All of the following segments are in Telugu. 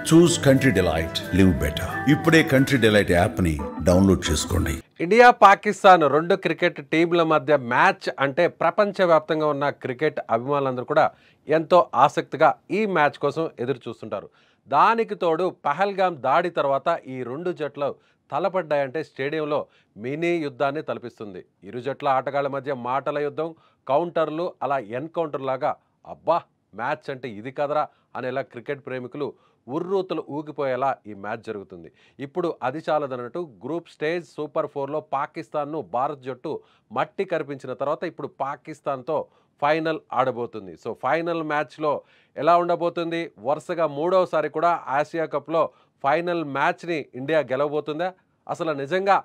చూస్ కంట్రీ డిలైట్ లివ్ బెటర్. ఇప్పుడే కంట్రీ డిలైట్ యాప్ని డౌన్లోడ్ చేసుకోండి. ఇండియా పాకిస్తాన్ రెండు క్రికెట్ టీంల మధ్య మ్యాచ్ అంటే ప్రపంచవ్యాప్తంగా ఉన్న క్రికెట్ అభిమానులందరూ కూడా ఎంతో ఆసక్తిగా ఈ మ్యాచ్ కోసం ఎదురు చూస్తుంటారు. దానికి తోడు పహల్గామ్ దాడి తర్వాత ఈ రెండు జట్లు తలపడ్డాయంటే స్టేడియంలో మినీ యుద్ధాన్ని తలపిస్తుంది. ఇరు జట్ల ఆటగాళ్ల మధ్య మాటల యుద్ధం, కౌంటర్లు, అలా ఎన్కౌంటర్ లాగా అబ్బా మ్యాచ్ అంటే ఇది కదరా అనేలా క్రికెట్ ప్రేమికులు ఉర్రూతలు ఊగిపోయేలా ఈ మ్యాచ్ జరుగుతుంది. ఇప్పుడు అది చాలదన్నట్టు గ్రూప్ స్టేజ్ సూపర్ 4లో పాకిస్తాన్ను భారత్ జట్టు మట్టి కరిపించిన తర్వాత ఇప్పుడు పాకిస్తాన్తో ఫైనల్ ఆడబోతుంది. సో ఫైనల్ మ్యాచ్లో ఎలా ఉండబోతుంది? వరుసగా మూడవసారి కూడా ఆసియా కప్లో ఫైనల్ మ్యాచ్ని ఇండియా గెలవబోతుందా? అసలు నిజంగా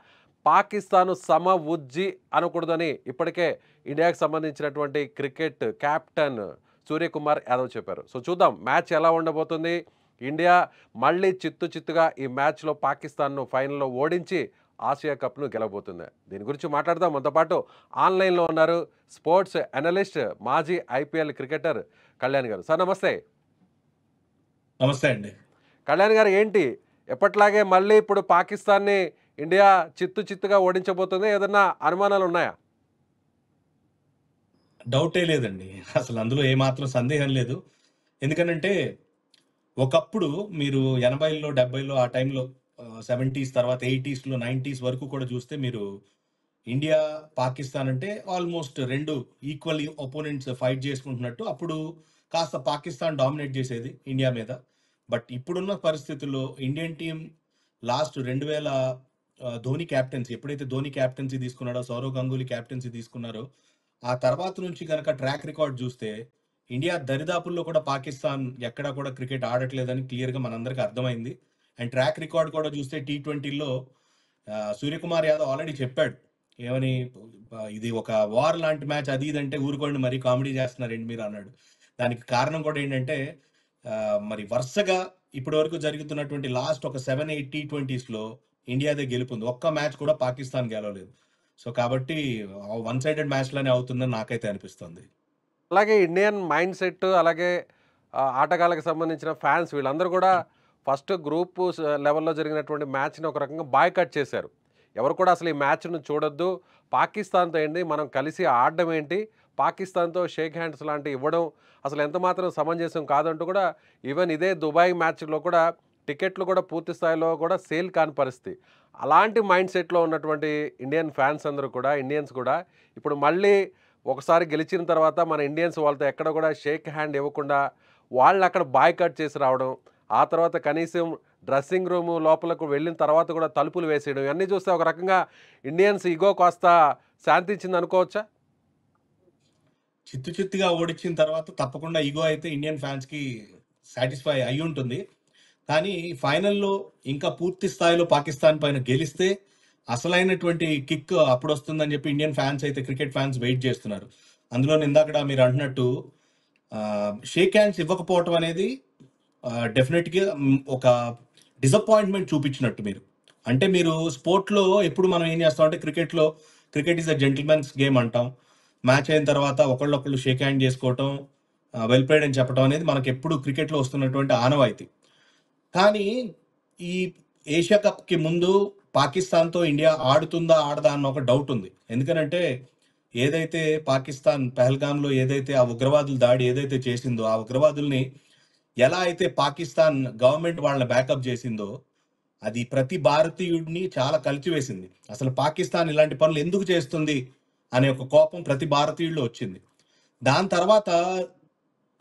పాకిస్తాన్ సమ ఉజ్జి అనకూడదని ఇప్పటికే ఇండియాకి సంబంధించినటువంటి క్రికెట్ కెప్టెన్ సూర్యకుమార్ యాదవ్ చెప్పారు. సో చూద్దాం మ్యాచ్ ఎలా ఉండబోతుంది. ఇండియా మళ్ళీ చిత్తుగా ఈ మ్యాచ్లో పాకిస్తాన్ను ఫైనల్లో ఓడించి ఆసియా కప్ను గెలవబోతుంది. దీని గురించి మాట్లాడదాం. మనతో పాటు ఆన్లైన్లో ఉన్నారు స్పోర్ట్స్ అనలిస్ట్, మాజీ ఐపీఎల్ క్రికెటర్ కళ్యాణ్ గారు. సార్ నమస్తే. నమస్తే అండి. కళ్యాణ్ గారు, ఏంటి ఎప్పట్లాగే మళ్ళీ ఇప్పుడు పాకిస్తాన్ని ఇండియా చిత్తుగా ఓడించబోతుంది? ఏదన్నా అనుమానాలు ఉన్నాయా? డౌటే లేదండి, అసలు అందులో ఏమాత్రం సందేహం లేదు. ఎందుకనంటే ఒకప్పుడు మీరు 80లో 70లో ఆ టైంలో 70s తర్వాత 80sలో 90s వరకు కూడా చూస్తే మీరు ఇండియా పాకిస్తాన్ అంటే ఆల్మోస్ట్ రెండు ఈక్వల్ ఒపోనెంట్స్ ఫైట్ చేసుకుంటున్నట్టు అప్పుడు కాస్త పాకిస్తాన్ డామినేట్ చేసేది ఇండియా మీద. బట్ ఇప్పుడున్న పరిస్థితుల్లో Indian team last 2000 Dhoni captaincy, ఎప్పుడైతే ధోని క్యాప్టెన్సీ తీసుకున్నాడో, సౌరవ్ గంగూలీ క్యాప్టెన్సీ తీసుకున్నారో, ఆ తర్వాత నుంచి కనుక ట్రాక్ రికార్డ్ చూస్తే ఇండియా దరిదాపుల్లో కూడా పాకిస్తాన్ ఎక్కడా కూడా క్రికెట్ ఆడట్లేదని క్లియర్గా మనందరికీ అర్థమైంది. అండ్ ట్రాక్ రికార్డ్ కూడా చూస్తే T20లో సూర్యకుమార్ యాదవ్ ఆల్రెడీ చెప్పాడు ఏమని, ఇది ఒక వార్ లాంటి మ్యాచ్, అది ఇదంటే ఊరుకోండి మరీ కామెడీ చేస్తున్నారండి మీరు అన్నాడు. దానికి కారణం కూడా ఏంటంటే మరి వరుసగా ఇప్పటి వరకు జరుగుతున్నటువంటి లాస్ట్ ఒక 7-8 T20sలో ఇండియాదే గెలుపుంది, ఒక్క మ్యాచ్ కూడా పాకిస్తాన్ గెలవలేదు. సో కాబట్టి వన్ సైడెడ్ మ్యాచ్లోనే అవుతుందని నాకైతే అనిపిస్తుంది. అలాగే ఇండియన్ మైండ్ సెట్, అలాగే ఆటగాళ్ళకి సంబంధించిన ఫ్యాన్స్ వీళ్ళందరూ కూడా ఫస్ట్ గ్రూప్ లెవెల్లో జరిగినటువంటి మ్యాచ్ని ఒక రకంగా బాయ్కట్ చేశారు. ఎవరు కూడా అసలు ఈ మ్యాచ్ను చూడొద్దు, పాకిస్తాన్తో ఏంటి మనం కలిసి ఆడడం ఏంటి, పాకిస్తాన్తో షేక్ హ్యాండ్స్ లాంటివి ఇవ్వడం అసలు ఎంత మాత్రం సమంజసం కాదంటూ కూడా ఈవెన్ ఇదే దుబాయ్ మ్యాచ్లో కూడా టికెట్లు కూడా పూర్తి స్థాయిలో కూడా సేల్ కాని పరిస్థితి. అలాంటి మైండ్ సెట్లో ఉన్నటువంటి ఇండియన్ ఫ్యాన్స్ అందరూ కూడా, ఇండియన్స్ కూడా ఇప్పుడు మళ్ళీ ఒకసారి గెలిచిన తర్వాత మన ఇండియన్స్ వాళ్ళతో ఎక్కడ కూడా షేక్ హ్యాండ్ ఇవ్వకుండా వాళ్ళు అక్కడ బాయ్కట్ చేసి రావడం, ఆ తర్వాత కనీసం డ్రెస్సింగ్ రూమ్ లోపలకు వెళ్ళిన తర్వాత కూడా తలుపులు వేసేయడం, ఇవన్నీ చూస్తే ఒక రకంగా ఇండియన్స్ ఇగో కాస్త శాంతించింది అనుకోవచ్చా? చిత్తుగా ఓడించిన తర్వాత తప్పకుండా ఈగో అయితే ఇండియన్ ఫ్యాన్స్కి సాటిస్ఫై అయి ఉంటుంది. కానీ ఫైనల్లో ఇంకా పూర్తి స్థాయిలో పాకిస్తాన్ పైన గెలిస్తే అసలైనటువంటి కిక్ అప్పుడు వస్తుందని చెప్పి ఇండియన్ ఫ్యాన్స్ అయితే, క్రికెట్ ఫ్యాన్స్ వెయిట్ చేస్తున్నారు. అందులో ఇందాక మీరు అంటున్నట్టు షేక్ హ్యాండ్స్ ఇవ్వకపోవటం అనేది డెఫినెట్గా ఒక డిసప్పాయింట్మెంట్ చూపించినట్టు. అంటే మీరు స్పోర్ట్లో ఎప్పుడు మనం ఏం చేస్తామంటే cricket is a gentlemen's game అంటాం. మ్యాచ్ అయిన తర్వాత ఒకళ్ళొకళ్ళు షేక్ హ్యాండ్ చేసుకోవటం, వెల్ ప్లేడ్ అని చెప్పడం అనేది మనకి ఎప్పుడు క్రికెట్లో వస్తున్నటువంటి ఆనవాయితీ. కానీ ఈ ఏషియా కప్కి ముందు పాకిస్తాన్తో ఇండియా ఆడుతుందా ఆడదా అన్న ఒక డౌట్ ఉంది. ఎందుకనంటే ఏదైతే పాకిస్తాన్ పహల్గామ్లో ఏదైతే ఆ ఉగ్రవాదుల దాడి ఏదైతే చేసిందో, ఆ ఉగ్రవాదుల్ని ఎలా అయితే పాకిస్తాన్ గవర్నమెంట్ వాళ్ళని బ్యాకప్ చేసిందో, అది ప్రతి భారతీయుడిని చాలా కలిచివేసింది. అసలు పాకిస్తాన్ ఇలాంటి పనులు ఎందుకు చేస్తుంది అనే ఒక కోపం ప్రతి భారతీయుడిలో వచ్చింది. దాని తర్వాత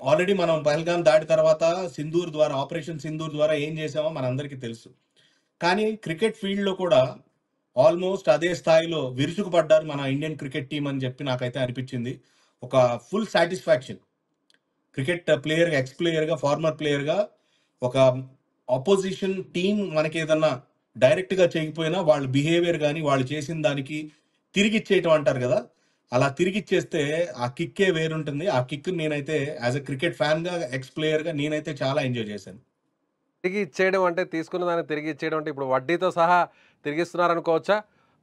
ఆల్రెడీ మనం పహల్గామ్ దాడి తర్వాత ఆపరేషన్ సింధూర్ ద్వారా ఏం చేసామో మనందరికీ తెలుసు. కానీ క్రికెట్ ఫీల్డ్లో కూడా ఆల్మోస్ట్ అదే స్థాయిలో విరుచుకుపడ్డారు మన ఇండియన్ క్రికెట్ టీం అని చెప్పి నాకైతే అనిపించింది. ఒక ఫుల్ సాటిస్ఫాక్షన్ క్రికెట్ ప్లేయర్గా, ఎక్స్ ప్లేయర్గా, ఫార్మర్ ప్లేయర్గా, ఒక ఆపోజిషన్ టీం మనకి ఏదన్నా డైరెక్ట్గా చేయకపోయినా వాళ్ళ బిహేవియర్ కానీ వాళ్ళు చేసిన దానికి తిరిగి ఇచ్చేయటం అంటారు కదా, అలా తిరిగి ఇచ్చేస్తే ఆ కిక్కే వేరుంటుంది. ఆ కిక్ నేనైతే యాజ్ అ క్రికెట్ ఫ్యాన్గా, ఎక్స్ ప్లేయర్గా నేనైతే చాలా ఎంజాయ్ చేశాను. తిరిగి ఇచ్చేయడం అంటే, తీసుకున్న దాన్ని తిరిగి ఇచ్చేయడం అంటే ఇప్పుడు వడ్డీతో సహా తిరిగిస్తున్నారనుకోవచ్చా?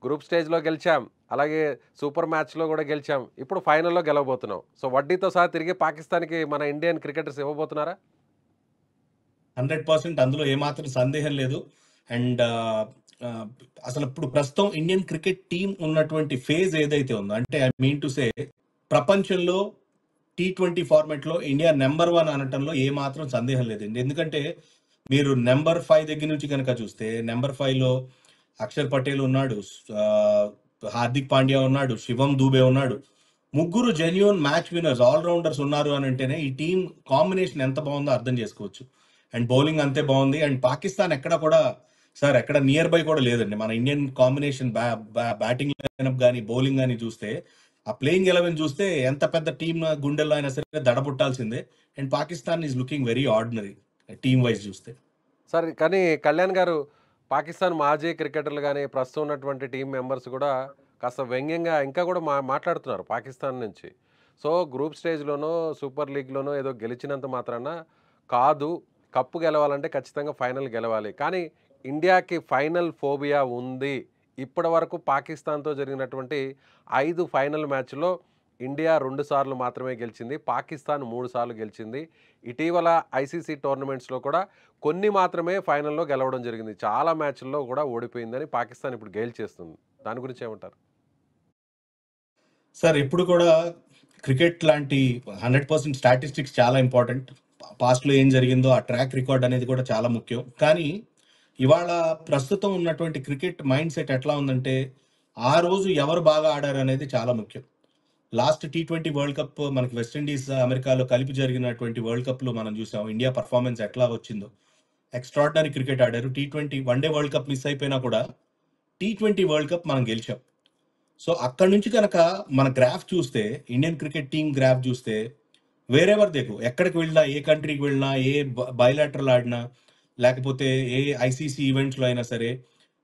గ్రూప్ స్టేజ్లో గెలిచాం, అలాగే సూపర్ మ్యాచ్లో కూడా గెలిచాం, ఇప్పుడు ఫైనల్లో గెలవబోతున్నాం. సో వడ్డీతో సహా తిరిగి పాకిస్తాన్కి మన ఇండియన్ క్రికెటర్స్ ఇవ్వబోతున్నారా? 100% అందులో ఏమాత్రం సందేహం లేదు. అండ్ అసలు ఇప్పుడు ప్రస్తుతం ఇండియన్ క్రికెట్ టీం ఉన్నటువంటి ఫేజ్ ఏదైతే ఉందో, అంటే ఐ మీన్ టు సే, ప్రపంచంలో T20 ఫార్మాట్ లో ఇండియా నెంబర్ 1 అనటంలో ఏ మాత్రం సందేహం లేదండి. ఎందుకంటే మీరు నెంబర్ 5 దగ్గర నుంచి కనుక చూస్తే, నెంబర్ 5 లో అక్షర్ పటేల్ ఉన్నాడు, ఆ, హార్దిక్ పాండ్యా ఉన్నాడు, శివం దూబే ఉన్నాడు. ముగ్గురు genuine match winners, all rounders ఉన్నారు అని అంటేనే ఈ టీం కాంబినేషన్ ఎంత బాగుందో అర్థం చేసుకోవచ్చు. అండ్ బౌలింగ్ అంతే బాగుంది. అండ్ పాకిస్తాన్ ఎక్కడ కూడా సార్ ఎక్కడ నియర్ బై కూడా లేదండి. మన ఇండియన్ కాంబినేషన్ బ్యాటింగ్ లైనప్ కానీ బౌలింగ్ కానీ చూస్తే, ఆ ప్లేయింగ్ 11 చూస్తే ఎంత పెద్ద టీం గుండెల్లో అయినా సరే దడబుట్టాల్సిందే. And Pakistan is looking very ordinary team wise చూస్తే. సరే కానీ కళ్యాణ్ గారు, పాకిస్తాన్ మాజీ క్రికెటర్లు కానీ ప్రస్తుతం ఉన్నటువంటి టీం మెంబర్స్ కూడా కాస్త వ్యంగ్యంగా ఇంకా కూడా మాట్లాడుతున్నారు పాకిస్తాన్ నుంచి. సో గ్రూప్ స్టేజ్లోనో సూపర్ లీగ్లోనో ఏదో గెలిచినంత మాత్రాన కాదు, కప్పు గెలవాలంటే ఖచ్చితంగా ఫైనల్ గెలవాలి. కానీ ఇండియాకి ఫైనల్ ఫోబియా ఉంది. ఇప్పటి వరకు పాకిస్తాన్తో జరిగినటువంటి 5 ఫైనల్ మ్యాచ్లో ఇండియా 2 సార్లు మాత్రమే గెలిచింది, పాకిస్తాన్ 3 సార్లు గెలిచింది. ఇటీవల ఐసీసీ టోర్నమెంట్స్లో కూడా కొన్ని మాత్రమే ఫైనల్లో గెలవడం జరిగింది, చాలా మ్యాచ్ల్లో కూడా ఓడిపోయిందని పాకిస్తాన్ ఇప్పుడు గెయిల్ చేస్తుంది. దాని గురించి ఏమంటారు? సార్ ఎప్పుడు కూడా క్రికెట్ లాంటి 100% స్టాటిస్టిక్స్ చాలా ఇంపార్టెంట్. పాస్ట్లో ఏం జరిగిందో ఆ ట్రాక్ రికార్డ్ అనేది కూడా చాలా ముఖ్యం. కానీ ఇవాళ ప్రస్తుతం ఉన్నటువంటి క్రికెట్ మైండ్ సెట్ ఎట్లా ఉందంటే, ఆ రోజు ఎవరు బాగా ఆడారు అనేది చాలా ముఖ్యం. లాస్ట్ T20 వరల్డ్ కప్ మనకి వెస్టిండీస్ అమెరికాలో కలిపి జరిగినటువంటి వరల్డ్ కప్లో మనం చూసాం ఇండియా పర్ఫార్మెన్స్ ఎట్లా వచ్చిందో. ఎక్స్ట్రాడినరీ క్రికెట్ ఆడారు. T20 one day world cup miss అయిపోయినా కూడా T20 వరల్డ్ కప్ మనం గెలిచాం. సో అక్కడ నుంచి కనుక మన గ్రాఫ్ చూస్తే, ఇండియన్ క్రికెట్ టీం గ్రాఫ్ చూస్తే, వేరెవర్ దేకు ఎక్కడికి వెళ్ళినా, ఏ కంట్రీకి వెళ్ళినా, ఏ బైలాటరల్ ఆడినా, లేకపోతే ఏ ఐసీసీ ఈవెంట్స్లో అయినా సరే,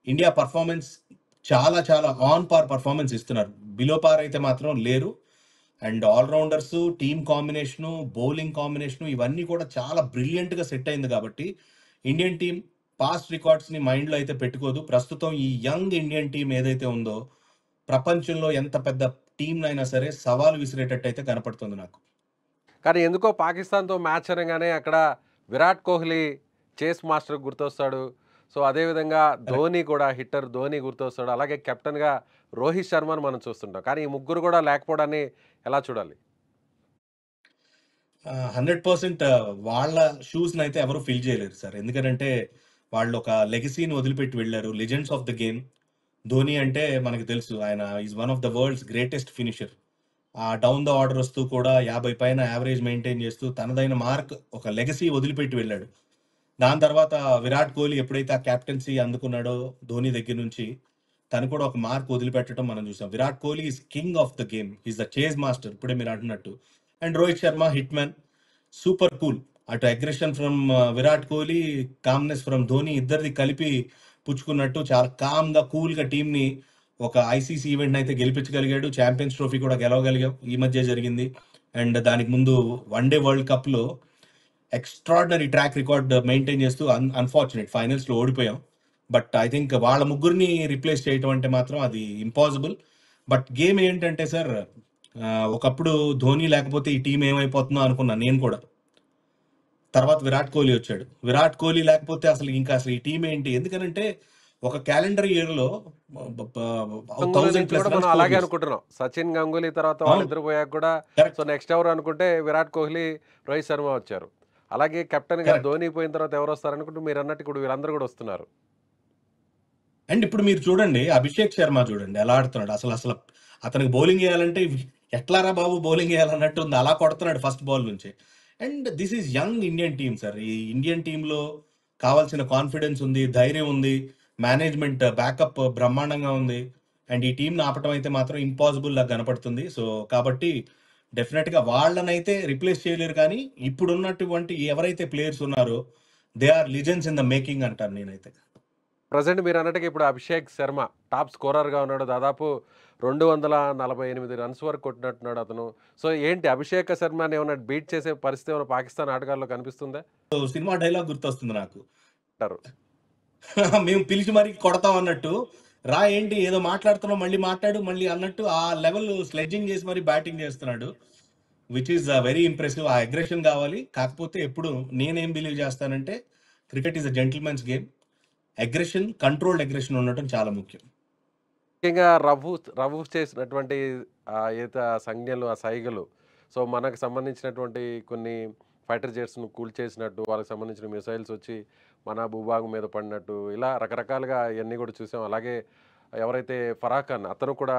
ఇండియా పర్ఫార్మెన్స్ చాలా చాలా ఆన్ పార్ పర్ఫార్మెన్స్ ఇస్తున్నారు. బిలో పార్ అయితే మాత్రం లేరు. And all rounders, team combination, bowling combination ఇవన్నీ కూడా చాలా బ్రిలియంట్గా సెట్ అయింది. కాబట్టి ఇండియన్ టీం పాస్ట్ రికార్డ్స్ని మైండ్లో అయితే పెట్టుకోదు. ప్రస్తుతం ఈ యంగ్ ఇండియన్ టీం ఏదైతే ఉందో, ప్రపంచంలో ఎంత పెద్ద టీంనైనా సరే సవాలు విసిరేటట్టు అయితే కనపడుతుంది నాకు. కానీ ఎందుకో పాకిస్తాన్తో మ్యాచ్ అనగానే అక్కడ విరాట్ కోహ్లీ చేస్ మాస్టర్ గుర్తొస్తాడు. సో అదేవిధంగా ధోని కూడా, హిట్టర్ ధోని గుర్తొస్తాడు. అలాగే కెప్టెన్గా రోహిత్ శర్మను మనం చూస్తుంటాం. కానీ ఈ ముగ్గురు కూడా లేకపోవడాన్ని ఎలా చూడాలి? 100% వాళ్ళ షూస్ని అయితే ఎవరు ఫిల్ చేయలేరు సార్. ఎందుకంటే వాళ్ళు ఒక లెగసీని వదిలిపెట్టి వెళ్ళారు. Legends of the game. Dhoni అంటే మనకు తెలుసు, ఆయన is one of the world's greatest finisher. ఆ డౌన్ ద ఆర్డర్ వస్తూ కూడా 50 పైన యావరేజ్ మెయింటైన్ చేస్తూ తనదైన మార్క్, ఒక లెగసీ వదిలిపెట్టి వెళ్ళాడు. దాని తర్వాత విరాట్ కోహ్లీ ఎప్పుడైతే ఆ క్యాప్టెన్సీ అందుకున్నాడో ధోని దగ్గర నుంచి, తను కూడా ఒక మార్క్ వదిలిపెట్టడం మనం చూసాం. Virat Kohli is king of the game, is the chase master, ఇప్పుడే మీరు అంటున్నట్టు. And Rohit Sharma hitman, super cool. అటు aggression from Virat Kohli, calmness from Dhoni, ఇద్దరిది కలిపి పుచ్చుకున్నట్టు చాలా కామ్గా కూల్గా టీంని ఒక ఐసీసీ ఈవెంట్ అయితే గెలిపించగలిగాడు. ఛాంపియన్స్ ట్రోఫీ కూడా గెలవగలిగాం, ఈ మధ్య జరిగింది. అండ్ దానికి ముందు వన్డే వరల్డ్ కప్లో ఎక్స్ట్రాడినరీ ట్రాక్ రికార్డ్ మెయింటైన్ చేస్తూ అన్ఫార్చునేట్ ఫైనల్స్లో ఓడిపోయాం. బట్ ఐ థింక్ వాళ్ళ ముగ్గురిని రీప్లేస్ చేయటం అంటే మాత్రం అది ఇంపాసిబుల్. బట్ గేమ్ ఏంటంటే సార్, ఒకప్పుడు ధోని లేకపోతే ఈ టీం ఏమైపోతుందో అనుకున్నాను నేను కూడా. తర్వాత విరాట్ కోహ్లీ వచ్చాడు. విరాట్ కోహ్లీ లేకపోతే అసలు ఈ టీం ఏంటి? ఎందుకనంటే ఒక క్యాలెండర్ ఇయర్లో గంగూలీ నుంచి కూడా మనం అలాగే అనుకుంటున్నాం. సచిన్, గంగూలీ తర్వాత వాళ్ళిద్దరు పోయాక కూడా సో నెక్స్ట్ ఎవరు అనుకుంటే విరాట్ కోహ్లీ, రోహిత్ శర్మ వచ్చారు. అలాగే కెప్టెన్గా ధోని పోయిన తర్వాత ఎవరు వస్తారు అనుకుంటే మీరు అన్నట్టు ఇప్పుడు వీళ్ళందరూ కూడా వస్తున్నారు. అండ్ ఇప్పుడు మీరు చూడండి, అభిషేక్ శర్మ చూడండి ఎలా ఆడుతున్నాడు. అసలు అసలు అతనికి బౌలింగ్ వేయాలంటే ఎట్లారా బాబు బౌలింగ్ వేయాలన్నట్టు ఉంది, అలా కొడుతున్నాడు ఫస్ట్ బాల్ నుంచి. And this is young Indian team sir. ఈ ఇండియన్ టీంలో కావాల్సిన కాన్ఫిడెన్స్ ఉంది, ధైర్యం ఉంది, మేనేజ్మెంట్ బ్యాకప్ బ్రహ్మాండంగా ఉంది. అండ్ ఈ టీంని ఆపటం అయితే మాత్రం ఇంపాసిబుల్ లాగా కనపడుతుంది. సో కాబట్టి డెఫినెట్గా వాళ్ళనైతే రిప్లేస్ చేయలేరు. కానీ ఇప్పుడున్నటువంటి ఎవరైతే ప్లేయర్స్ ఉన్నారో, they are legends in the making అంటాను నేనైతే. ప్రజెంట్ మీరు అన్నట్టుగా ఇప్పుడు అభిషేక్ శర్మ టాప్ స్కోరర్గా ఉన్నాడు. దాదాపు 248 రన్స్ వరకు కొట్టినట్టున్నాడు అతను. సో ఏంటి అభిషేక్ శర్మని ఏమన్నా బీట్ చేసే పరిస్థితి ఏమైనా పాకిస్తాన్ ఆటగాళ్ళలో కనిపిస్తుందా? సినిమా డైలాగ్ గుర్తొస్తుంది నాకు, అంటారు మేము పిలిచి మరీ కొడతాం అన్నట్టు. రా ఏంటి ఏదో మాట్లాడుతున్నాం, మళ్ళీ మాట్లాడు మళ్ళీ అన్నట్టు ఆ లెవెల్ స్లెడ్జింగ్ చేసి మరీ బ్యాటింగ్ చేస్తున్నాడు. Which is very impressive. ఆ అగ్రెషన్ కావాలి. కాకపోతే ఎప్పుడు నేనేం బిలీవ్ చేస్తానంటే, cricket is a gentlemen's game. Aggression, controlled aggression ఉండటం చాలా ముఖ్యం. ముఖ్యంగా రఘు చేసినటువంటి ఏదైతే ఆ సంజ్ఞలు, ఆ సైగలు, సో మనకు సంబంధించినటువంటి కొన్ని ఫైటర్ జెట్స్ను కూల్చేసినట్టు, వాళ్ళకి సంబంధించిన మిసైల్స్ వచ్చి మన భూభాగం మీద పడినట్టు, ఇలా రకరకాలుగా ఇవన్నీ కూడా చూసాం. అలాగే ఎవరైతే ఫరాక్ ఖాన్ అతను కూడా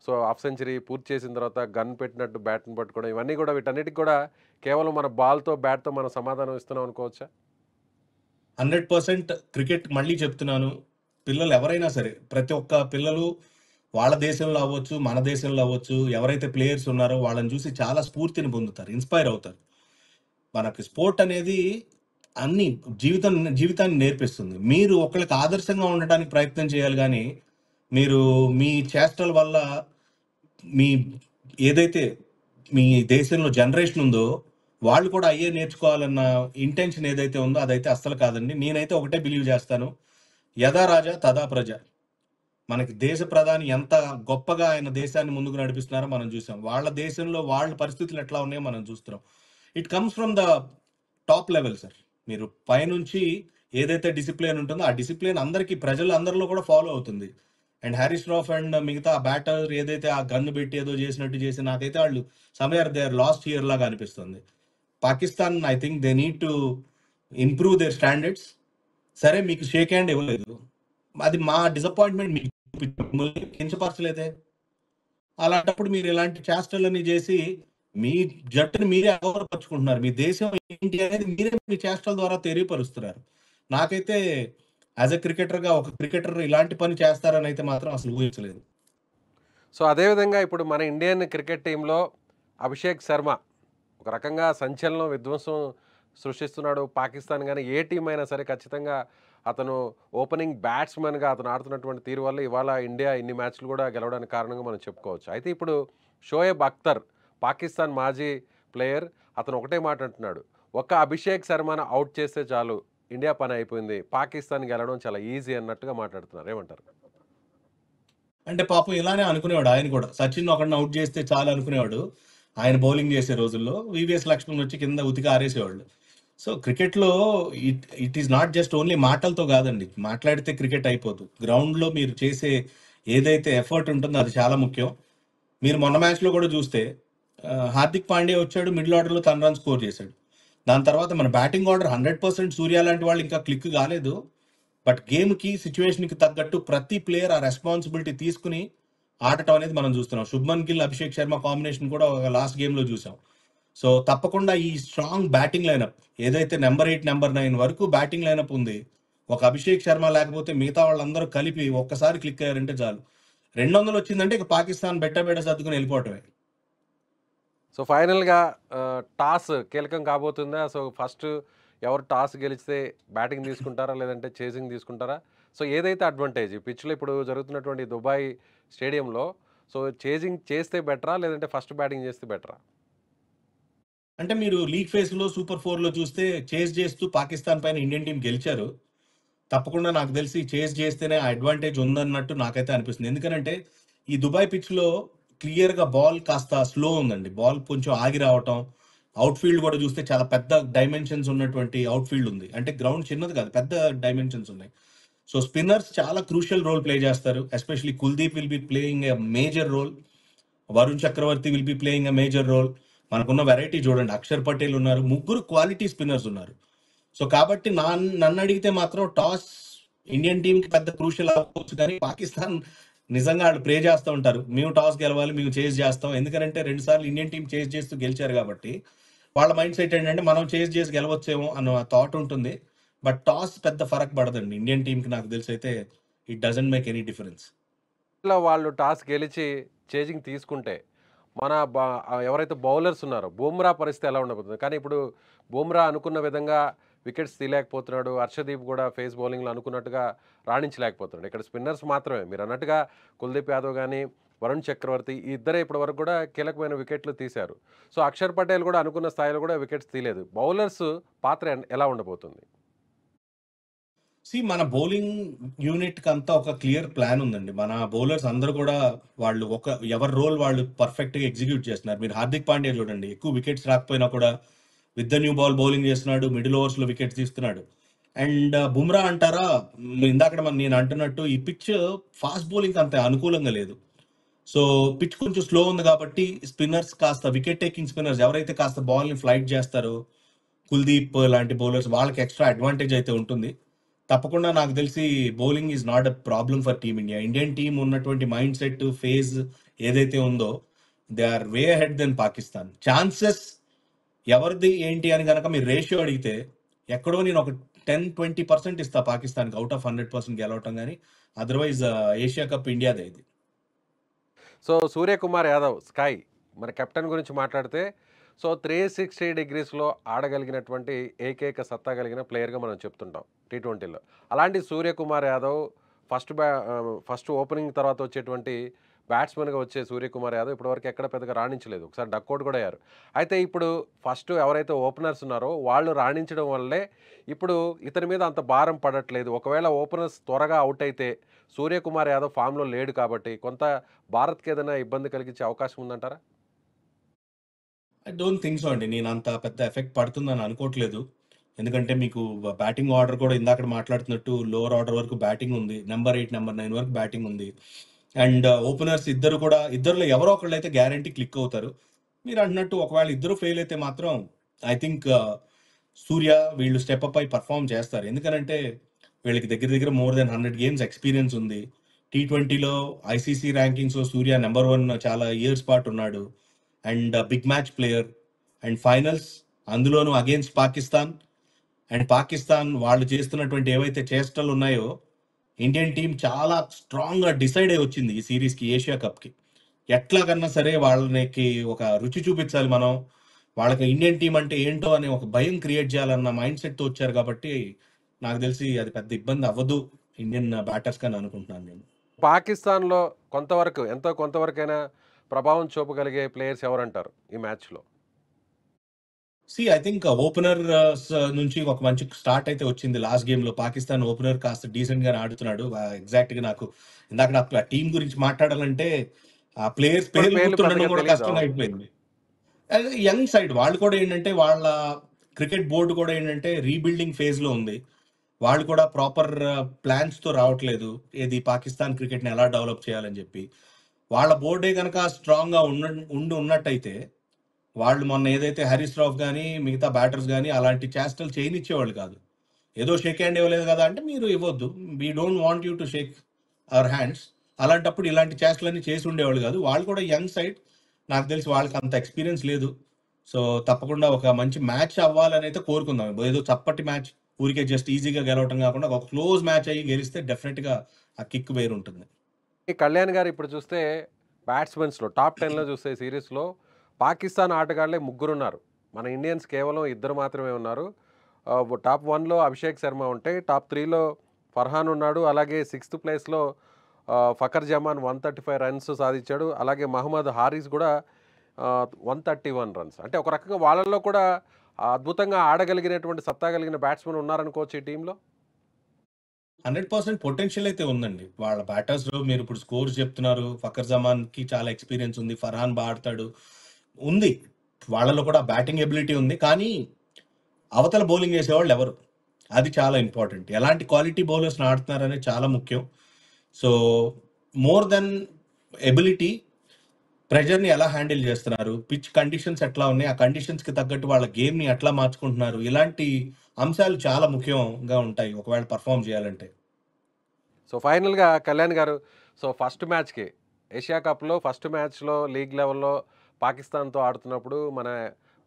సో హాఫ్ సెంచరీ పూర్తి చేసిన తర్వాత గన్ పెట్టినట్టు బ్యాట్ని పట్టుకోవడం, ఇవన్నీ కూడా వీటన్నిటికి కూడా కేవలం మన బాల్తో బ్యాట్తో మనం సమాధానం ఇస్తున్నాం అనుకోవచ్చా? 100% క్రికెట్ మళ్ళీ చెప్తున్నాను. పిల్లలు ఎవరైనా సరే, ప్రతి ఒక్క పిల్లలు వాళ్ళ దేశంలో అవ్వచ్చు, మన దేశంలో అవ్వచ్చు, ఎవరైతే ప్లేయర్స్ ఉన్నారో వాళ్ళని చూసి చాలా స్ఫూర్తిని పొందుతారు, ఇన్స్పైర్ అవుతారు. మనకి స్పోర్ట్ అనేది అన్ని జీవితాన్ని నేర్పిస్తుంది. మీరు ఒకళ్ళకి ఆదర్శంగా ఉండడానికి ప్రయత్నం చేయాలి కానీ, మీరు మీ చేష్టల వల్ల మీ ఏదైతే మీ దేశంలో జనరేషన్ ఉందో వాళ్ళు కూడా అయ్యే నేర్చుకోవాలన్న ఇంటెన్షన్ ఏదైతే ఉందో అదైతే అస్సలు కాదండి. నేనైతే ఒకటే బిలీవ్ చేస్తాను, యథా రాజా తదా ప్రజ. మనకి దేశ ప్రధాని ఎంత గొప్పగా ఆయన దేశాన్ని ముందుకు నడిపిస్తున్నారో మనం చూసాం. వాళ్ళ దేశంలో వాళ్ళ పరిస్థితులు ఎట్లా ఉన్నాయో మనం చూస్తున్నాం. It comes from the top level sir. మీరు పైనుంచి ఏదైతే డిసిప్లిన్ ఉంటుందో ఆ డిసిప్లిన్ అందరికీ, ప్రజలు అందరిలో కూడా ఫాలో అవుతుంది. అండ్ హ్యారిస్ రాఫ్ అండ్ మిగతా బ్యాటర్ ఏదైతే ఆ గన్ను పెట్టి ఏదో చేసినట్టు చేసి, నాకైతే వాళ్ళు somewhere they are last year లాగా అనిపిస్తుంది. Pakistan I think they need to improve their standards. సరే, మీకు షేక్ హ్యాండ్ ఇవ్వలేదు, అది మా డిసప్పాయింట్మెంట్. మీకు కించపరచలేదే. అలాంటప్పుడు మీరు ఇలాంటి చేష్టలన్నీ చేసి మీ జట్టుని మీరే అగౌరవపరుచుకుంటున్నారు. మీ దేశం ఏంటి అనేది మీరే మీ చేష్టల ద్వారా తెలియపరుస్తున్నారు. నాకైతే యాజ్ ఎ క్రికెటర్గా ఒక క్రికెటర్ ఇలాంటి పని చేస్తారని అయితే మాత్రం అసలు ఊహించలేదు. సో అదేవిధంగా ఇప్పుడు మన ఇండియన్ క్రికెట్ టీంలో అభిషేక్ శర్మ ఒక రకంగా సంచలనం, విధ్వంసం సృష్టిస్తున్నాడు. పాకిస్తాన్ కానీ ఏ టీం అయినా సరే ఖచ్చితంగా అతను ఓపెనింగ్ బ్యాట్స్మెన్గా అతను ఆడుతున్నటువంటి తీరు వల్ల ఇవాళ ఇండియా ఇన్ని మ్యాచ్లు కూడా గెలవడానికి కారణంగా మనం చెప్పుకోవచ్చు. అయితే ఇప్పుడు షోయబ్ అఖ్తర్, పాకిస్తాన్ మాజీ ప్లేయర్, అతను ఒకటే మాట అంటున్నాడు, ఒక్క అభిషేక్ శర్మను అవుట్ చేస్తే చాలు, ఇండియా పని అయిపోయింది, పాకిస్తాన్ గెలవడం చాలా ఈజీ అన్నట్టుగా మాట్లాడుతున్నారు. ఏమంటారు? అంటే పాపం ఇలానే అనుకునేవాడు ఆయన కూడా. సచిన్ ఒకడిని అవుట్ చేస్తే చాలు అనుకునేవాడు ఆయన బౌలింగ్ చేసే రోజుల్లో. వివిఎస్ లక్ష్మణ్ వచ్చి కింద ఉతికి ఆరేసేవాళ్ళు. సో క్రికెట్లో it is not just only మాటలతో కాదండి. మాట్లాడితే క్రికెట్ అయిపోదు. గ్రౌండ్లో మీరు చేసే ఏదైతే ఎఫర్ట్ ఉంటుందో అది చాలా ముఖ్యం. మీరు మొన్న మ్యాచ్లో కూడా చూస్తే హార్దిక్ పాండ్యా వచ్చాడు, మిడిల్ ఆర్డర్లో తన రన్ స్కోర్ చేశాడు. దాని తర్వాత మన బ్యాటింగ్ ఆర్డర్ 100% సూర్య లాంటి వాళ్ళు ఇంకా క్లిక్ కాలేదు. బట్ గేమ్కి, సిచ్యువేషన్కి తగ్గట్టు ప్రతి ప్లేయర్ ఆ రెస్పాన్సిబిలిటీ తీసుకుని ఆడటం అనేది మనం చూస్తున్నాం. శుభ్మన్ గిల్, అభిషేక్ శర్మ కాంబినేషన్ కూడా ఒక లాస్ట్ గేమ్లో చూసాం. సో తప్పకుండా ఈ స్ట్రాంగ్ బ్యాటింగ్ లైనప్ ఏదైతే నెంబర్ 8, నెంబర్ 9 వరకు బ్యాటింగ్ లైనప్ ఉంది, ఒక అభిషేక్ శర్మ లేకపోతే మిగతా వాళ్ళందరూ కలిపి ఒక్కసారి క్లిక్ అయ్యారంటే చాలు. 200 వచ్చిందంటే ఇక పాకిస్తాన్ బెట్ట సర్దుకుని వెళ్ళిపోవటమే. సో ఫైనల్గా టాస్ కీలకం కాబోతుందా? సో ఫస్ట్ ఎవరు టాస్ గెలిస్తే బ్యాటింగ్ తీసుకుంటారా లేదంటే చేసింగ్ తీసుకుంటారా? సో ఏదైతే అడ్వాంటేజ్ ఈ పిచ్లో ఇప్పుడు జరుగుతున్నటువంటి దుబాయ్ స్టేడియంలో, సో చేసింగ్ చేస్తే బెటరా లేదంటే ఫస్ట్ బ్యాటింగ్ చేస్తే బెటరా? అంటే మీరు లీగ్ ఫేజ్లో సూపర్ 4లో చూస్తే చేజ్ చేస్తూ పాకిస్తాన్ పైన ఇండియన్ టీం గెలిచారు. తప్పకుండా నాకు తెలిసి చేజ్ చేస్తేనే ఆ అడ్వాంటేజ్ ఉందన్నట్టు నాకైతే అనిపిస్తుంది. ఎందుకంటే ఈ దుబాయ్ పిచ్లో క్లియర్గా బాల్ కాస్త స్లో ఉందండి. బాల్ కొంచెం ఆగి రావటం, అవుట్ ఫీల్డ్ కూడా చూస్తే చాలా పెద్ద డైమెన్షన్స్ ఉన్నటువంటి అవుట్ ఫీల్డ్ ఉంది. అంటే గ్రౌండ్ చిన్నది కాదు, పెద్ద డైమెన్షన్స్ ఉన్నాయి. సో స్పిన్నర్స్ చాలా క్రూషియల్ రోల్ ప్లే చేస్తారు. Especially Kuldeep will be playing a major role, Varun Chakravarthy will be playing a major role. మనకున్న వెరైటీ చూడండి, అక్షర్ పటేల్ ఉన్నారు, ముగ్గురు క్వాలిటీ స్పిన్నర్స్ ఉన్నారు. సో కాబట్టి నన్ను అడిగితే మాత్రం టాస్ ఇండియన్ టీంకి పెద్ద క్రూషియల్ అవ్వచ్చు, కానీ పాకిస్తాన్ నిజంగా వాళ్ళు ప్రే చేస్తూ ఉంటారు, మేము టాస్ గెలవాలి, మేము చేజ్ చేస్తాం. ఎందుకంటే 2 సార్లు ఇండియన్ టీం చేజ్ చేస్తూ గెలిచారు కాబట్టి వాళ్ళ మైండ్ సెట్ ఏంటంటే మనం చేసి గెలవచ్చేమో అన్న థాట్ ఉంటుంది. బట్ టాస్ పెద్ద ఫరక్ పడదండి ఇండియన్ టీంకి. నాకు తెలిసి అయితే it doesn't make any difference. ఇలా వాళ్ళు టాస్ గెలిచి చేజింగ్ తీసుకుంటే మన ఎవరైతే బౌలర్స్ ఉన్నారో బుమ్రా పరిస్థితి ఎలా ఉండబోతుంది? కానీ ఇప్పుడు బుమ్రా అనుకున్న విధంగా వికెట్స్ తీయలేకపోతున్నాడు. హర్షదీప్ కూడా ఫేస్ బౌలింగ్లో అనుకున్నట్టుగా రాణించలేకపోతున్నాడు. ఇక్కడ స్పిన్నర్స్ మాత్రమే మీరు అన్నట్టుగా కుల్దీప్ యాదవ్ కానీ వరుణ్ చక్రవర్తి ఈ ఇద్దరే ఇప్పటి వరకు కూడా కీలకమైన వికెట్లు తీశారు. సో అక్షర్ పటేల్ కూడా అనుకున్న స్థాయిలో కూడా వికెట్స్ తీయలేదు. బౌలర్స్ పాత్ర ఎలా ఉండబోతుంది? మన బౌలింగ్ యూనిట్కి అంతా ఒక క్లియర్ ప్లాన్ ఉందండి. మన బౌలర్స్ అందరూ కూడా వాళ్ళు ఎవరి రోల్ వాళ్ళు పర్ఫెక్ట్గా ఎగ్జిక్యూట్ చేస్తున్నారు. మీరు హార్దిక్ పాండ్యా చూడండి, ఎక్కువ వికెట్స్ రాకపోయినా కూడా with the new ball bowling చేస్తున్నాడు, మిడిల్ ఓవర్స్లో వికెట్స్ తీస్తున్నాడు. అండ్ బుమ్రా అంటారా, ఇందాక నేను అంటున్నట్టు ఈ పిచ్ ఫాస్ట్ బౌలింగ్ అంత అనుకూలంగా లేదు. సో పిచ్ కొంచెం స్లో ఉంది కాబట్టి స్పిన్నర్స్ కాస్త వికెట్ టేకింగ్ స్పిన్నర్స్ ఎవరైతే కాస్త బాల్ని ఫ్లైట్ చేస్తారో, కుల్దీప్ లాంటి బౌలర్స్, వాళ్ళకి ఎక్స్ట్రా అడ్వాంటేజ్ అయితే ఉంటుంది. తప్పకుండా నాకు తెలిసి bowling is not a problem for team India. Indian team ఉన్నటువంటి మైండ్ సెట్ ఫేజ్ ఏదైతే ఉందో, they are way ahead than Pakistan. Chances ఎవరిది ఏంటి అని కనుక మీరు రేషియో అడిగితే, ఎక్కడో నేను ఒక 10-20% ఇస్తా పాకిస్తాన్కి అవుట్ ఆఫ్ 100% గెలవటం. కానీ అదర్వైజ్ ఏషియా కప్ ఇండియాదే ఇది. సో సూర్యకుమార్ యాదవ్ స్కై మన కెప్టెన్ గురించి మాట్లాడితే, సో 360 డిగ్రీస్లో ఆడగలిగినటువంటి ఏకైక సత్తా కలిగిన ప్లేయర్గా మనం చెప్తుంటాం T20లో. అలాంటి సూర్యకుమార్ యాదవ్ ఫస్ట్ ఓపెనింగ్ తర్వాత వచ్చేటువంటి బ్యాట్స్మెన్గా వచ్చే సూర్యకుమార్ యాదవ్ ఇప్పటివరకు ఎక్కడ పెద్దగా రాణించలేదు. ఒకసారి డక్అవుట్ కూడా అయ్యారు. అయితే ఇప్పుడు ఫస్ట్ ఎవరైతే ఓపెనర్స్ ఉన్నారో వాళ్ళు రాణించడం వల్లే ఇప్పుడు ఇతని మీద అంత భారం పడట్లేదు. ఒకవేళ ఓపెనర్స్ త్వరగా అవుట్ అయితే సూర్యకుమార్ యాదవ్ ఫామ్లో లేడు కాబట్టి కొంత భారత్కి ఏదైనా ఇబ్బంది కలిగించే అవకాశం ఉందంటారా? ఐ డోంట్ థింక్ సో అండి. నేను అంత పెద్ద ఎఫెక్ట్ పడుతుందని అనుకోవట్లేదు. ఎందుకంటే మీకు బ్యాటింగ్ ఆర్డర్ కూడా ఇందాక మాట్లాడుతున్నట్టు లోవర్ ఆర్డర్ వరకు బ్యాటింగ్ ఉంది. నెంబర్ 8, నెంబర్ 9 వరకు బ్యాటింగ్ ఉంది. అండ్ ఓపెనర్స్ ఇద్దరు కూడా, ఇద్దరులో ఎవరో ఒకళ్ళు అయితే గ్యారంటీ క్లిక్ అవుతారు. మీరు అంటున్నట్టు ఒకవేళ ఇద్దరు ఫెయిల్ అయితే మాత్రం ఐ థింక్ సూర్య వీళ్ళు స్టెప్ అప్ అయి పర్ఫామ్ చేస్తారు. ఎందుకనంటే వీళ్ళకి దగ్గర దగ్గర మోర్ దెన్ 100 గేమ్స్ ఎక్స్పీరియన్స్ ఉంది. T20లో ఐసీసీ ర్యాంకింగ్స్ సూర్య నెంబర్ 1 చాలా ఇయర్స్ పాటు ఉన్నాడు. And big match player. And finals, అందులోనూ అగేన్స్ట్ పాకిస్తాన్. అండ్ పాకిస్తాన్ వాళ్ళు చేస్తున్నటువంటి ఏవైతే చేష్టలు ఉన్నాయో, ఇండియన్ టీం చాలా స్ట్రాంగ్గా డిసైడ్ అయి వచ్చింది ఈ సిరీస్కి, ఏషియా కప్కి. ఎట్లాగన్నా సరే వాళ్ళకి ఒక రుచి చూపించాలి మనం, వాళ్ళకి ఇండియన్ టీం అంటే ఏంటో అనే ఒక భయం క్రియేట్ చేయాలన్న మైండ్ సెట్తో వచ్చారు. కాబట్టి నాకు తెలిసి అది పెద్ద ఇబ్బంది అవ్వదు ఇండియన్ బ్యాటర్స్ అని అనుకుంటున్నాను నేను. పాకిస్తాన్లో ఎంతో కొంతవరకైనా ప్రభావం చూపగలిగే ప్లేయర్స్ ఎవరంటారు ఈ మ్యాచ్లో? ఐ థింక్ ఓపెనర్ నుంచి ఒక మంచి స్టార్ట్ అయితే వచ్చింది లాస్ట్ గేమ్ లో. పాకిస్తాన్ ఓపెనర్ కాస్త డీసెంట్ గానే ఆడుతున్నాడు. ఎగ్జాక్ట్ గా నాకు ఆ టీం గురించి మాట్లాడాలంటే ఆ ప్లేయర్స్ ఇప్పుడు పేర్లు పేర్లు గుర్తుండడం పెద్దగా కూడా తెలియదు. కష్టంగా అయిపోయింది. యంగ్ సైడ్ వాళ్ళు కూడా ఏంటంటే, వాళ్ళ క్రికెట్ బోర్డు కూడా ఏంటంటే రీబిల్డింగ్ ఫేజ్ లో ఉంది. వాళ్ళు కూడా ప్రాపర్ ప్లాన్స్ తో రావట్లేదు, ఏది పాకిస్తాన్ క్రికెట్ ని ఎలా డెవలప్ చేయాలని చెప్పి. వాళ్ళ బోర్డే కనుక స్ట్రాంగ్ గా ఉన్నట్టయితే, వాళ్ళు మొన్న ఏదైతే హరీష్ రావు కానీ మిగతా బ్యాటర్స్ కానీ అలాంటి చేష్టలు చేయనిచ్చేవాళ్ళు కాదు. ఏదో షేక్ హ్యాండ్ ఇవ్వలేదు కదా అంటే మీరు ఇవ్వద్దు, we don't want you to shake our hands. అలాంటప్పుడు ఇలాంటి చేష్టలన్నీ చేసి ఉండేవాళ్ళు కాదు. వాళ్ళు కూడా యంగ్ సైడ్, నాకు తెలిసి వాళ్ళకి అంత ఎక్స్పీరియన్స్ లేదు. సో తప్పకుండా ఒక మంచి మ్యాచ్ అవ్వాలని అయితే కోరుకుందాం. ఏదో చప్పటి మ్యాచ్, ఊరికే జస్ట్ ఈజీగా గెలవటం కాకుండా ఒక క్లోజ్ మ్యాచ్ అయ్యి గెలిస్తే డెఫినెట్గా ఆ కిక్ వేరుంటుంది. ఈ కళ్యాణ్ గారు ఇప్పుడు చూస్తే బ్యాట్స్మెన్స్లో టాప్ 10లో చూస్తే సిరీస్లో పాకిస్తాన్ ఆటగాళ్లే ముగ్గురున్నారు. మన ఇండియన్స్ కేవలం ఇద్దరు మాత్రమే ఉన్నారు. టాప్ 1లో అభిషేక్ శర్మ ఉంటే టాప్ 3లో ఫర్హాన్ ఉన్నాడు. అలాగే 6th ప్లేస్లో ఫకర్ జమాన్ 135 రన్స్ సాధించాడు. అలాగే మహమ్మద్ హారిస్ కూడా 131 రన్స్. అంటే ఒక రకంగా వాళ్ళల్లో కూడా అద్భుతంగా ఆడగలిగినటువంటి సత్తా కలిగిన బ్యాట్స్మెన్ ఉన్నారనుకోవచ్చు ఈ టీంలో. 100% పొటెన్షియల్ అయితే ఉందండి వాళ్ళ బ్యాటర్స్ లో. మీరు ఇప్పుడు స్కోర్స్ చెప్తున్నారు, ఫకర్ జమాన్ కి చాలా ఎక్స్పీరియన్స్ ఉంది, ఫర్హాన్ బాగా ఆడతాడు, ఉంది. వాళ్ళలో కూడా బ్యాటింగ్ ఎబిలిటీ ఉంది. కానీ అవతల బౌలింగ్ వేసేవాళ్ళు ఎవరు, అది చాలా ఇంపార్టెంట్. ఎలాంటి క్వాలిటీ బౌలర్స్ ఆడుతున్నారు అనేది చాలా ముఖ్యం. సో మోర్ దెన్ ఎబిలిటీ, ప్రెషర్ని ఎలా హ్యాండిల్ చేస్తున్నారు, పిచ్ కండిషన్స్ ఎట్లా ఉన్నాయి, ఆ కండిషన్స్కి తగ్గట్టు వాళ్ళ గేమ్ని ఎట్లా మార్చుకుంటున్నారు, ఇలాంటి అంశాలు చాలా ముఖ్యంగా ఉంటాయి ఒకవేళ పర్ఫామ్ చేయాలంటే. సో ఫైనల్గా కళ్యాణ్ గారు, సో ఫస్ట్ మ్యాచ్కి ఏషియా కప్లో ఫస్ట్ మ్యాచ్లో లీగ్ లెవెల్లో పాకిస్తాన్తో ఆడుతున్నప్పుడు మన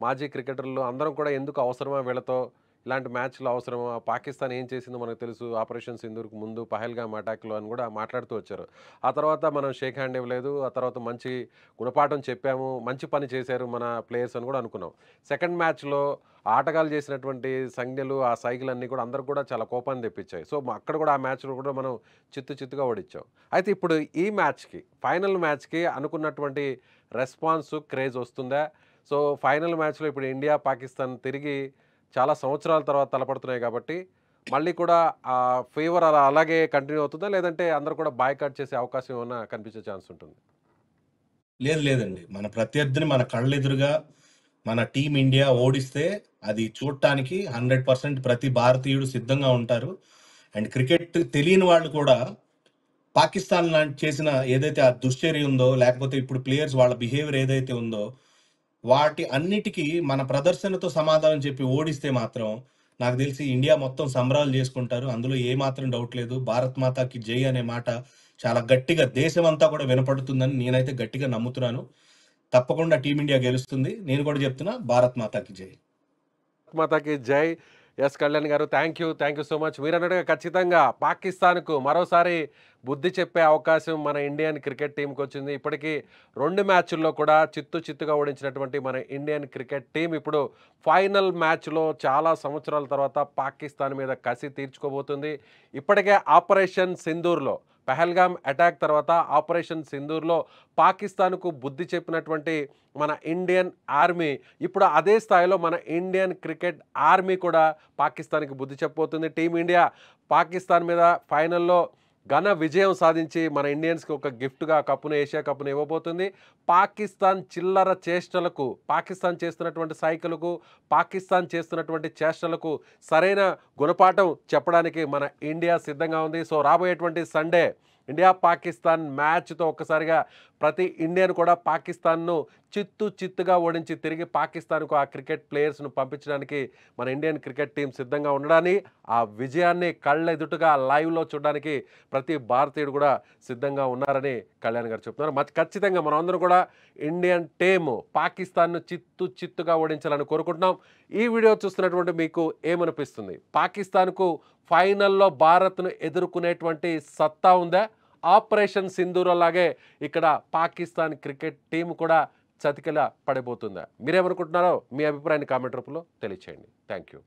మాజీ క్రికెటర్లు అందరం కూడా ఎందుకు అవసరమా వీళ్ళతో, ఇలాంటి మ్యాచ్లు అవసరమా, పాకిస్తాన్ ఏం చేసిందో మనకు తెలుసు, ఆపరేషన్ సింధూర్కు ముందు పహల్గామ్ అటాక్లో అని కూడా మాట్లాడుతూ వచ్చారు. ఆ తర్వాత మనం షేక్ హ్యాండ్ ఇవ్వలేదు, ఆ తర్వాత మంచి గుణపాఠం చెప్పాము, మంచి పని చేశారు మన ప్లేయర్స్ అని కూడా అనుకున్నాం. సెకండ్ మ్యాచ్లో ఆటగాళ్ళు చేసినటువంటి సంజ్ఞలు, ఆ సైకిల్ కూడా అందరికి కూడా చాలా కోపాన్ని తెప్పించాయి. సో అక్కడ కూడా ఆ మ్యాచ్లో కూడా మనం చిత్తుగా ఓడించాం. అయితే ఇప్పుడు ఈ మ్యాచ్కి, ఫైనల్ మ్యాచ్కి అనుకున్నటువంటి రెస్పాన్స్, క్రేజ్ వస్తుందా? సో ఫైనల్ మ్యాచ్లో ఇప్పుడు ఇండియా పాకిస్తాన్ తిరిగి చాలా సంవత్సరాల తర్వాత తలపడుతున్నాయి కాబట్టి మళ్ళీ కూడా ఆ ఫీవర్ అలాగే కంటిన్యూ అవుతుందా, లేదంటే అందరూ కూడా బాయ్కాట్ చేసే అవకాశం ఏమైనా కనిపించే ఛాన్స్ ఉంటుంది? లేదండి, మన ప్రత్యర్థిని మన కళ్ళెదురుగా మన టీం ఇండియా ఓడిస్తే అది చూడటానికి 100% ప్రతి భారతీయుడు సిద్ధంగా ఉంటారు. అండ్ క్రికెట్ తెలియని వాళ్ళు కూడా పాకిస్తాన్ లాంటి చేసిన ఏదైతే ఆ దుశ్చర్య ఉందో, లేకపోతే ఇప్పుడు ప్లేయర్స్ వాళ్ళ బిహేవియర్ ఏదైతే ఉందో, వాటి అన్నిటికీ మన ప్రదర్శనతో సమాధానం చెప్పి ఓడిస్తే మాత్రం నాకు తెలిసి ఇండియా మొత్తం సంబరాలు చేసుకుంటారు. అందులో ఏ మాత్రం డౌట్ లేదు. భారత్ మాతాకి జై అనే మాట చాలా గట్టిగా దేశమంతా కూడా వినపడుతుందని నేనైతే గట్టిగా నమ్ముతున్నాను. తప్పకుండా టీమిండియా గెలుస్తుంది. నేను కూడా చెప్తున్నా భారత్ మాతాకి జై. మాతాకి జై. ఎస్ కళ్యాణ్ గారు, థ్యాంక్ యూ సో మచ్. మీరు అన్నట్టుగా ఖచ్చితంగా పాకిస్తాన్కు మరోసారి బుద్ధి చెప్పే అవకాశం మన ఇండియన్ క్రికెట్ టీంకి వచ్చింది. ఇప్పటికీ 2 మ్యాచ్ల్లో కూడా చిత్తుగా ఓడించినటువంటి మన ఇండియన్ క్రికెట్ టీం ఇప్పుడు ఫైనల్ మ్యాచ్లో చాలా సంవత్సరాల తర్వాత పాకిస్తాన్ మీద కసి తీర్చుకోబోతుంది. ఇప్పటికే ఆపరేషన్ సింధూర్లో, పహల్గామ్ అటాక్ తర్వాత ఆపరేషన్ సింధూర్లో పాకిస్తాన్కు బుద్ధి చెప్పినటువంటి మన ఇండియన్ ఆర్మీ ఇప్పుడు అదే స్థాయిలో మన ఇండియన్ క్రికెట్ ఆర్మీ కూడా పాకిస్తాన్కి బుద్ధి చెప్పబోతుంది. టీమిండియా పాకిస్తాన్ మీద ఫైనల్లో ఘన విజయం సాధించి మన ఇండియన్స్కి ఒక గిఫ్ట్గా కప్పును, ఏషియా కప్పును ఇవ్వబోతుంది. పాకిస్తాన్ చిల్లర చేష్టలకు, పాకిస్తాన్ చేస్తున్నటువంటి సైకిల్కు, పాకిస్తాన్ చేస్తున్నటువంటి చేష్టలకు సరైన గుణపాఠం చెప్పడానికి మన ఇండియా సిద్ధంగా ఉంది. సో రాబోయేటువంటి సండే ఇండియా పాకిస్తాన్ మ్యాచ్తో ఒక్కసారిగా ప్రతి ఇండియన్ కూడా పాకిస్తాన్ను చిత్తుగా ఓడించి తిరిగి పాకిస్తాన్కు ఆ క్రికెట్ ప్లేయర్స్ను పంపించడానికి మన ఇండియన్ క్రికెట్ టీం సిద్ధంగా ఉండడాన్ని, ఆ విజయాన్ని కళ్ళెదుటుగా లైవ్లో చూడడానికి ప్రతి భారతీయుడు కూడా సిద్ధంగా ఉన్నారని కళ్యాణ్ గారు చెప్తున్నారు. ఖచ్చితంగా మనం అందరం కూడా ఇండియన్ టీము పాకిస్తాన్ను చిత్తుగా ఓడించాలని కోరుకుంటున్నాం. ఈ వీడియో చూస్తున్నటువంటి మీకు ఏమనిపిస్తుంది? పాకిస్తాన్కు ఫైనల్లో భారత్ను ఎదుర్కొనేటువంటి సత్తా ఉందా? ఆపరేషన్ సింధూర్ అలాగే ఇక్కడ పాకిస్తాన్ క్రికెట్ టీం కూడా చతికిల పడిపోతుందా? మీరేమనుకుంటున్నారో మీ అభిప్రాయాన్ని కామెంట్ రూపంలో తెలియచేయండి. Thank you.